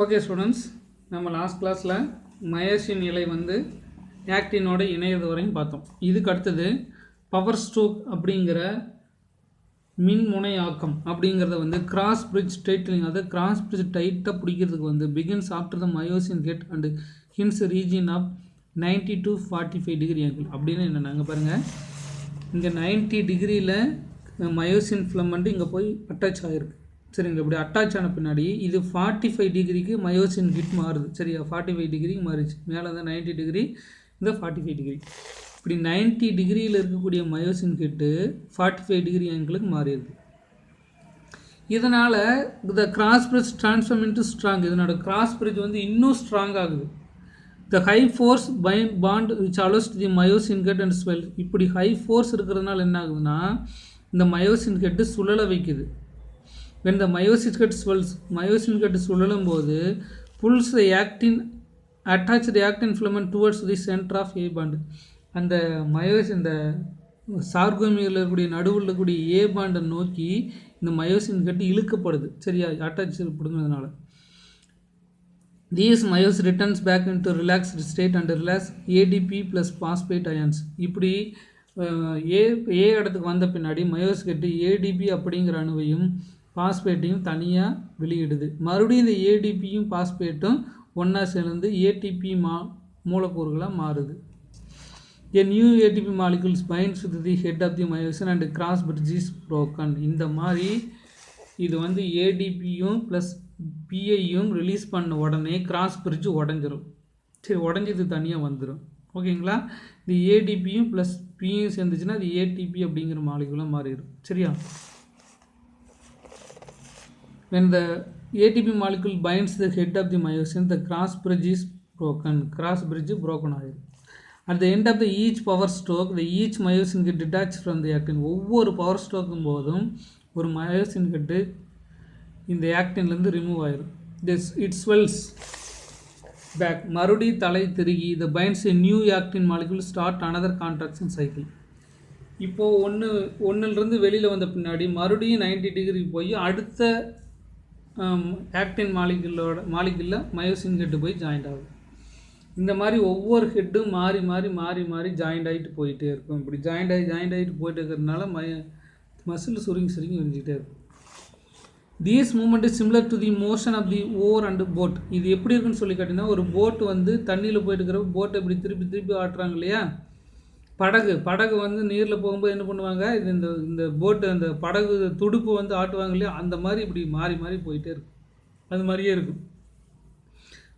Okay students, நம்ம last கிளாஸில் myosin இலை வந்து ஆக்டினோட இணையது வரையும் பார்த்தோம். இதுக்கு அடுத்தது பவர் ஸ்ட்ரோக் அப்படிங்கிற மின்முனையாக்கம் அப்படிங்கிறத வந்து கிராஸ் பிரிட்ஜ் டைட்லிங், அதாவது கிராஸ் பிரிட்ஜ் டைட்டாக பிடிக்கிறதுக்கு வந்து begins after the myosin head and hinge region of 90 to 45 degree angle. அப்படின்னு என்னென்னாங்க பாருங்கள், இங்கே 90 டிகிரியில் மயோசின் ஃபிலமெண்ட் இங்கே போய் அட்டாச் ஆகிருக்கு. சரிங்க, இப்படி அட்டாச் ஆன பின்னாடி இது 45 டிகிரிக்கு மயோசின் கிட் மாறுது. சரியா, 45 டிகிரிக்கு மாறிச்சு. மேலே தான் 90 டிகிரி, இந்த 45 டிகிரி. இப்படி 90 டிகிரியில் இருக்கக்கூடிய மயோசின் கிட்டு 45 டிகிரி ஆங்கிளுக்கு மாறிடுது. இதனால் இந்த cross bridge transform into strong, இதனோட கிராஸ் பிரிட்ஜ் வந்து இன்னும் ஸ்ட்ராங் ஆகுது. The high force bond which allows the myosin head and swivel. இப்படி ஹை ஃபோர்ஸ் இருக்கிறதுனால என்ன ஆகுதுன்னா, இந்த மயோசின் கெட்டு சுழல வைக்குது. when the myosin get swells, myosin get சுழலும் போது pulls the actin attached actin filament towards the center of A band. அந்த மயோசின் இந்த சார்கோமியில் இருக்கக்கூடிய நடுவில் இருக்கக்கூடிய ஏ பாண்டை நோக்கி இந்த மயோசின் கட்டு இழுக்கப்படுது. சரியா, attach படுங்கிறதுனால these myosin returns back into relaxed state and relax ADP plus phosphate ions. இப்படி ஏ இடத்துக்கு வந்த பின்னாடி மயோசின் கட்டு ஏடிபி அப்படிங்கிற அணுவையும் பாஸ்பேட்டையும் தனியாக வெளியிடுது. மறுபடியும் இந்த ஏடிபியும் பாஸ்பேட்டும் ஒன்றா சேர்ந்து ஏடிபி மூலக்கூறுகளாக மாறுது. A new ATP molecules binds with the head of the myosin and cross bridge is broken. இந்த மாதிரி இது வந்து ஏடிபியும் ப்ளஸ் பிஐயும் ரிலீஸ் பண்ண உடனே கிராஸ் பிரிட்ஜ் உடஞ்சிரும். சரி, உடஞ்சி தனியாக வந்துடும். ஓகேங்களா, இந்த ஏடிபியும் ப்ளஸ் பியும் சேர்ந்துச்சுன்னா அது ஏடிபி அப்படிங்கிற மாலிகுலாக மாறிடும். சரியா, when the ATP molecule binds the head of the myosin, the cross bridge is broken. Cross bridge broken ஆயிடும். At the end of the each power stroke, the each myosin get detached from the actin. ஒவ்வொரு power ஸ்ட்ரோக்கும் போதும் ஒரு myosin கட்டு இந்த ஆக்டின்லேருந்து remove ஆயிடும். It swells back. மறுபடி தலை திருகி the binds a new actin molecule start another contraction cycle. இப்போது ஒன்றுலேருந்து வெளியில் வந்த பின்னாடி மறுபடியும் 90 டிகிரி போய் அடுத்த ஆக்டின் மாலிகுலில் மயோசின் ஹெட்டு போய் ஜாயிண்ட் ஆகும். இந்த மாதிரி ஒவ்வொரு ஹெட்டும் மாறி மாறி மாறி மாறி ஜாயிண்ட் ஆகிட்டு போயிட்டே இருக்கும். இப்படி ஜாயிண்ட் ஆகிட்டு போயிட்டு இருக்கிறதுனால மசில் சுருங்கி விரிஞ்சிக்கிட்டே இருக்கும். These movement is similar to the motion of the oar and boat. இது எப்படி இருக்குன்னு சொல்லி கேட்டிங்கன்னா, ஒரு போட்டு வந்து தண்ணியில் போயிட்டு இருக்கிற போட்டை இப்படி திருப்பி ஆட்டுறாங்க இல்லையா, படகு வந்து நீரில் போகும்போது என்ன பண்ணுவாங்க, இது இந்த போட்டு அந்த படகு துடுப்பு வந்து ஆட்டுவாங்க இல்லையா, அந்த மாதிரி இப்படி மாறி மாறி போயிட்டே இருக்கும். அது மாதிரியே இருக்கும்.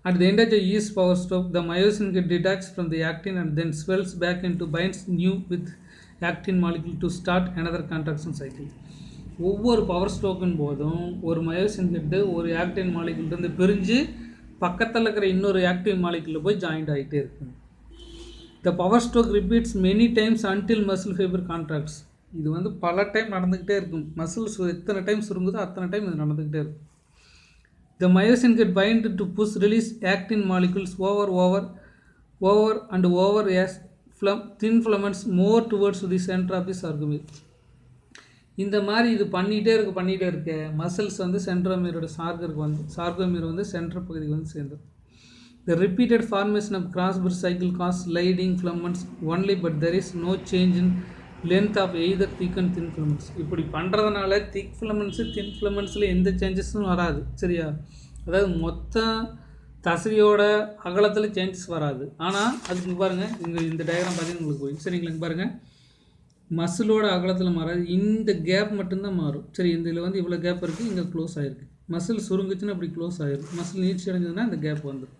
At the end of the east power stroke, the myosin get detached from the actin and then swells back into binds new with actin molecule to start another contraction cycle. ஒவ்வொரு பவர் ஸ்ட்ரோக்கின் போதும் ஒரு myosin கெட்டு ஒரு actin மாலிகுலிருந்து பிரிஞ்சு பக்கத்தில் இருக்கிற இன்னொரு actin மாலிகுலில் போய் ஜாயிண்ட் ஆகிட்டே இருக்கும். The power stroke repeats many times until muscle fiber contracts. இது வந்து பல டைம் நடந்துக்கிட்டே இருக்கும். மசில்ஸ் எத்தனை டைம் சுருங்குதோ அத்தனை டைம் இது நடந்துக்கிட்டே இருக்கும். The myosin get bind to push release actin molecules over as thin filaments more towards the center of the sarcomere. இந்த மாதிரி இது பண்ணிகிட்டே இருக்க மசில்ஸ் வந்து சென்ட்ரோமியரோட சார்கோமியர் வந்து சென்டர் பகுதிக்கு வந்து சேர்ந்துடும். The repeated formation of cross bridge cycle causes sliding filaments only, but there is no change in length of either thick and thin filaments. இப்படி பண்ணுறதுனால திக் ஃபிலமெண்ட்ஸு தின் ஃபிலமெண்ட்ஸில் எந்த சேஞ்சஸும் வராது. சரியா, அதாவது மொத்த தசையோட அகலத்தில் சேஞ்சஸ் வராது. ஆனால் அதுக்கு பாருங்கள், இந்த டயக்ராம் பார்த்தீங்கன்னா உங்களுக்கு போய் சரிங்களா, பாருங்கள், மசிலோட அகலத்தில் மாறாது, இந்த கேப் மட்டும்தான் மாறும். சரி, இதில் வந்து இவ்வளோ கேப் இருக்குது, இங்கே க்ளோஸ் ஆகிருக்கு. மசில் சுருங்குச்சுன்னா அப்படி க்ளோஸ் ஆகிடும். மசில் நீட்சி அடைஞ்சதுன்னா இந்த கேப் வந்துடும்.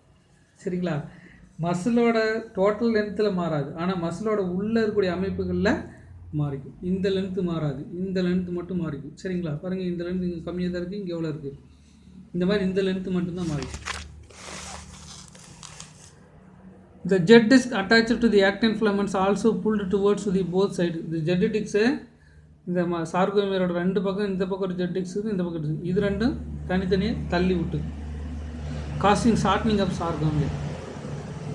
சரிங்களா, மசிலோட டோட்டல் லென்த்தில் மாறாது, ஆனால் மசிலோட உள்ளே இருக்கக்கூடிய அமைப்புகளில் மாறிக்கும். இந்த லென்த்து மாறாது, இந்த லென்த்து மட்டும் மாறிக்கும். சரிங்களா, பாருங்கள், இந்த லென்த்து இங்கே கம்மியாக தான் இருக்குது, இங்கே எவ்வளோ இருக்குது, இந்த மாதிரி இந்த லென்த்து மட்டும்தான் மாறிக்கும். The jet disc attached to the actin filaments also pulled towards the both sides. The jet disc இந்த சார்கோமியரோட ரெண்டு பக்கம், இந்த பக்கம் ஒரு ஜெட் டிஸ்க் இருக்குது, இந்த பக்கம் இருக்குது, இது ரெண்டும் தனித்தனியாக தள்ளி விட்டு causing shortening of sarcomere.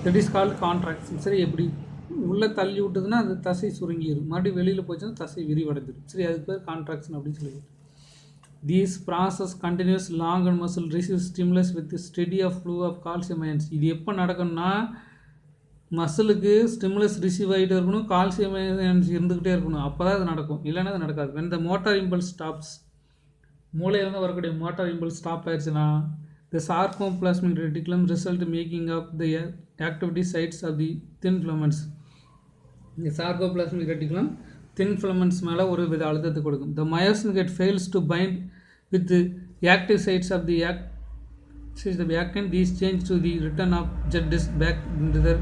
That is called contraction. சரி, எப்படி உள்ளே தள்ளி விட்டுதுன்னா அது தசை சுருங்கிடும், மறுபடியும் வெளியில் போச்சுன்னா தசை விரிவடைஞ்சிடும். சரி, அதுக்கு பேர் கான்ட்ராக்ஷன் அப்படின்னு சொல்லிட்டு. This process continues long and muscle receives stimulus with steady flow of calcium ions. இது எப்போ நடக்கும்னா மசிலுக்கு ஸ்டிமுலஸ் ரிசீவ் ஆகிட்டே இருக்கணும், கால்சியம் அயன்ஸ் இருந்துக்கிட்டே இருக்கணும், அப்போ தான் அது நடக்கும், இல்லைன்னா அது நடக்காது. when the motor impulse stops, மூளையிலேருந்து வரக்கூடிய மோட்டார் இம்பல்ஸ் ஸ்டாப் ஆயிடுச்சுன்னா the sarcoplasmic reticulum result making up the activity sites of the thin filaments. இந்த sarcoplasmic reticulum thin filaments மேலே ஒரு வித அழுத்தத்தை கொடுக்கும். the myosin get fails to bind with the active sites of the actin. These change to the return of jet disc back into their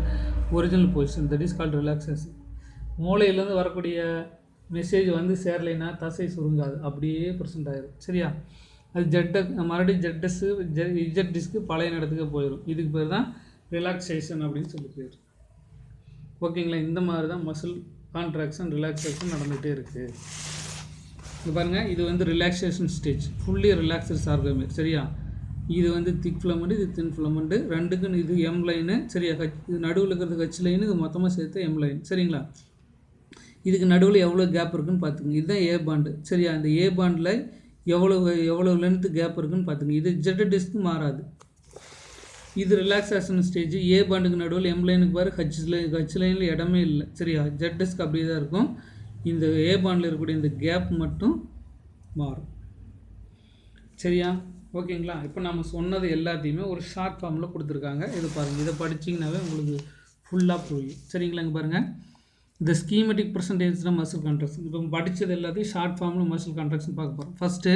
original position. That is called relaxation. மூளையிலேருந்து வரக்கூடிய message வந்து சேரலைன்னா தசை சுருங்காது, அப்படியே present ஆகிடும். சரியா? அது மறுபடியும் Z disc பழைய இடத்துக்கு போயிடும். இதுக்கு பேர் தான் ரிலாக்ஸேஷன் அப்படின்னு சொல்லி பேர். ஓகேங்களா? இந்த மாதிரி தான் மசில் கான்ட்ராக்ஷன் ரிலாக்ஸேஷன் நடந்துகிட்டே இருக்குது. இது பாருங்கள், இது வந்து ரிலாக்ஸேஷன் ஸ்டேஜ், ஃபுல்லி ரிலாக்ஸ்டு சார்கோமீர். சரியா? இது வந்து திக் ஃபிலமெண்ட், இது தின் ஃபிலமெண்ட்டு, ரெண்டுக்குன்னு இது எம் லைனு. சரியா? இது நடுவில் இருக்கிறது ஹச் லைனு, இது மொத்தமாக சேர்த்து எம் லைன். சரிங்களா? இதுக்கு நடுவில் எவ்வளோ கேப் இருக்குதுன்னு பார்த்துங்க. இதுதான் ஏ பாண்டு. சரியா? இந்த ஏ பாண்டில் எவ்வளோ லென்த்து கேப் இருக்குதுன்னு பார்த்துங்க. இது ஜெட் டிஸ்க்கு மாறாது. இது ரிலாக்ஸேஷன் ஸ்டேஜ். ஏ பாண்டுக்கு நடுவில் எம் லைனுக்கு பாரு, ஹச் லைனில் இடமே இல்லை. சரியா? ஜெட் டிஸ்க் அப்படியே தான் இருக்கும். இந்த ஏ பாண்டில் இருக்கக்கூடிய இந்த கேப் மட்டும் மாறும். சரியா? ஓகேங்களா? இப்போ நம்ம சொன்னது எல்லாத்தையுமே ஒரு ஷார்ட் ஃபார்மில் கொடுத்துருக்காங்க. இது பாருங்கள், இதை படிச்சிங்கனாவே உங்களுக்கு ஃபுல்லாக புரியும். சரிங்களா? இங்கே பாருங்கள், இந்த ஸ்கீமெட்டிக் பர்சன்டேஜ் தான் மசில் கான்ட்ராக்ஷன். இப்போ படித்தது எல்லாத்தையும் ஷார்ட் ஃபார்மில் மசில் கான்ட்ராக்ஷன் பார்க்க போகிறோம். First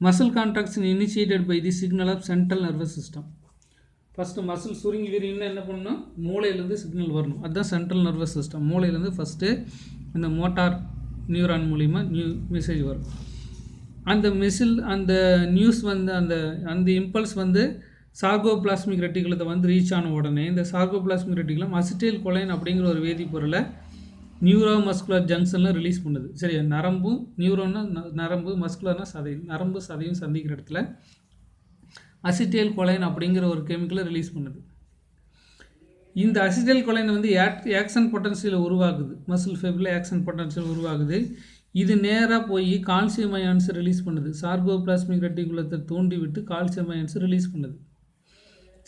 muscle contraction initiated by the signal of central nervous system. First muscle சுருங்கி விரியும்னா என்ன பண்ணணும்? மூளையிலேருந்து சிக்னல் வரணும். அதுதான் சென்ட்ரல் நர்வஸ் சிஸ்டம். மூளையிலேருந்து ஃபஸ்ட்டு இந்த மோட்டார் நியூரான் மூலிமா மெசேஜ் வரும். அந்த அந்த நியூஸ் வந்து அந்த இம்பல்ஸ் வந்து சார்கோபிளாஸ்மிக் ரெட்டிகுலத்தை வந்து ரீச் ஆன உடனே இந்த சார்கோபிளாஸ்மிக் ரெட்டிகுலம் அசிட்டைல் கொலைன் அப்படிங்கிற ஒரு வேதிப்பொருளை நியூரோ மஸ்குலர் ஜங்ஷனில் ரிலீஸ் பண்ணுது. சரி, நரம்பு, நியூரோன்னா நரம்பு, மஸ்குலர்னா சதை, நரம்பு சதையும் சந்திக்கிற இடத்துல அசிட்டைல் கொலைன் அப்படிங்கிற ஒரு கெமிக்கலை ரிலீஸ் பண்ணுது. இந்த அசிட்டைல் கொலைன் வந்து ஆக்ஷன் பொட்டன்ஷியலை உருவாக்குது. மசில் ஃபைபரில் ஆக்ஷன் பொட்டன்ஷியல் உருவாகுது. இது நேராக போய் கால்சியம் அயான்ஸை ரிலீஸ் பண்ணுது. சார்கோபிளாஸ்மிக் ரெட்டிகுலத்தை தூண்டி விட்டு கால்சியம் அயான்ஸை ரிலீஸ் பண்ணுது.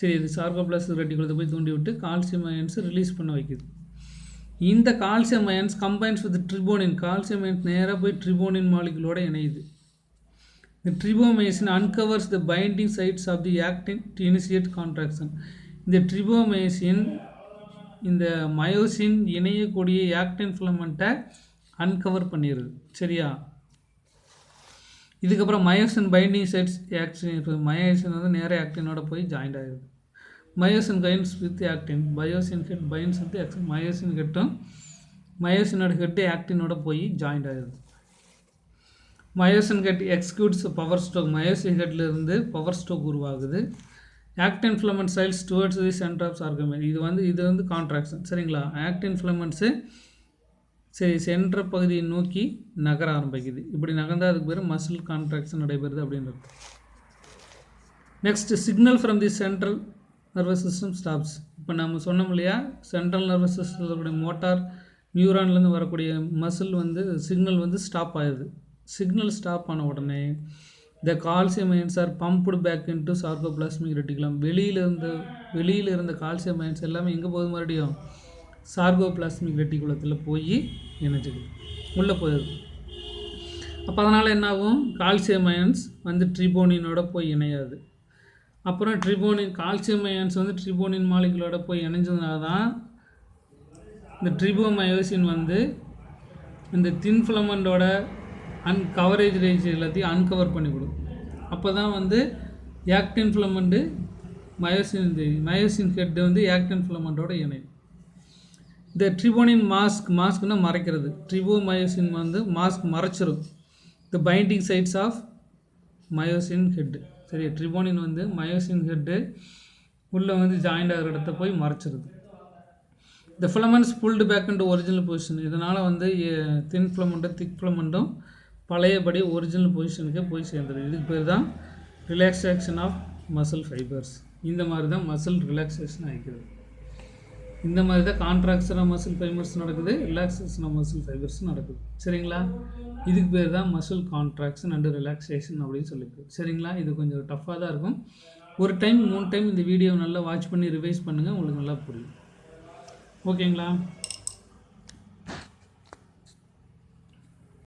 சரி, இது சார்கோபிளாஸ்மிக் ரெட்டிகுலத்தை போய் தூண்டி விட்டு கால்சியம் அயான்ஸை ரிலீஸ் பண்ண வைக்குது. இந்த calcium ions combines with troponin. Calcium ions நேராக போய் ட்ரிபோனின் மாலிகுலோட இணையுது. இந்த tropomyosin uncovers the binding sites of the actin to initiate contraction. இந்த ட்ரிபோமைசின் இந்த மயோசின் இணையக்கூடிய ஆக்டின் ஃபிலமெண்ட்டை அன்கவர் பண்ணிடுது. சரியா? இதுக்கப்புறம் myosin binding sites actin, myosin வந்து நேராக ஆக்டினோட போய் ஜாயிண்ட் ஆகிடுது. Myosin binds with actin, myosin head binds with actin. Myosin ஹெட்டும் மயோசினோட ஹெட்டு ஆக்டினோட போய் ஜாயிண்ட் ஆகிடுது. Myosin head executes power stroke. Myosin ஹெட்லேருந்து பவர் ஸ்ட்ரோக் உருவாகுது. Actin filament slides towards the centre of sarcomere. இது வந்து கான்ட்ராக்ஷன். சரிங்களா? ஆக்டின் ஃபிலமெண்ட்ஸு சரி சென்ட்ர பகுதியை நோக்கி நகர ஆரம்பிக்குது. இப்படி நகர்ந்தால் அதுக்கு பேர் மசில் கான்ட்ராக்ஷன் நடைபெறுது அப்படின்றது. Next, signal from the central nervous system stops. இப்போ நம்ம சொன்னோம் இல்லையா, சென்ட்ரல் நர்வஸ் சிஸ்டத்தில் இருக்கக்கூடிய மோட்டார் நியூரான்லேருந்து வரக்கூடிய மசில் வந்து சிக்னல் வந்து ஸ்டாப் ஆகிடுது. சிக்னல் ஸ்டாப் ஆன உடனே the calcium ions are pumped back into sarcoplasmic reticulum. வெளியில் இருந்த கால்சியம் அயன்ஸ் எல்லாமே எங்கே போகுது? மறுபடியும் சார்கோபிளாஸ்மிக் ரெட்டிகுலத்தில் போய் இணைஞ்சிக்குது, உள்ளே போயிடுது. அப்போ அதனால் என்ன ஆகும்? கால்சியம் அயன்ஸ் வந்து ட்ரிபோனினோட போய் இணையாது. அப்புறம் கால்சியம் அயன்ஸ் வந்து ட்ரிபோனின் மாலிகுலோட போய் இணைஞ்சதுனால தான் இந்த ட்ரிபோமயோசின் வந்து இந்த தின் ஃபிலமெண்டோட கவரேஜ் ரேஞ்ச் எல்லாத்தையும் அன்கவர் பண்ணி கொடுக்கும். அப்போ தான் வந்து ஆக்டின் ஃபிலமெண்ட்டு மயோசின் ஹெட் வந்து ஆக்டின் ஃபிலமெண்டோட இணையும். இந்த ட்ரிபோனின் மாஸ்க்னா மறைக்கிறது. ட்ரிபோமயோசின் வந்து மாஸ்க் மறைச்சிரும் the binding sites of myosin head. சரி, ட்ரிபோனின் வந்து மயோசின் ஹெட்டு உள்ளே வந்து ஜாயிண்ட் ஆகிற இடத்த போய் மறைச்சிருது. The filaments pulled back into original position. இதனால் வந்து தின் ஃபிலமெண்ட்டும் திக் ஃபிலமெண்ட்டும் பழையபடி ஒரிஜினல் பொசிஷனுக்கே போய் சேர்ந்துடும். இதுக்கு பேர் தான் ரிலாக்ஸேஷன் ஆஃப் மசில் ஃபைபர்ஸ். இந்த மாதிரி தான் மசில் ரிலாக்ஸேஷன் ஆகிக்கிறது. இந்த மாதிரி தான் கான்ட்ராக்ஷன் ஆஃப் மசில் ஃபைபர்ஸ் நடக்குது, ரிலாக்ஸேஷன் ஆஃப் மசில் ஃபைபர்ஸ் நடக்குது. சரிங்களா? இதுக்கு பேர் தான் மசில் கான்ட்ராக்ஷன் அண்டு ரிலாக்ஸேஷன் அப்படின்னு சொல்லியிருக்கு. சரிங்களா? இது கொஞ்சம் டஃப்பாக தான் இருக்கும். ஒரு டைம் 3 டைம் இந்த வீடியோ நல்லா வாட்ச் பண்ணி ரிவைஸ் பண்ணுங்கள், உங்களுக்கு நல்லா புரியும். ஓகேங்களா?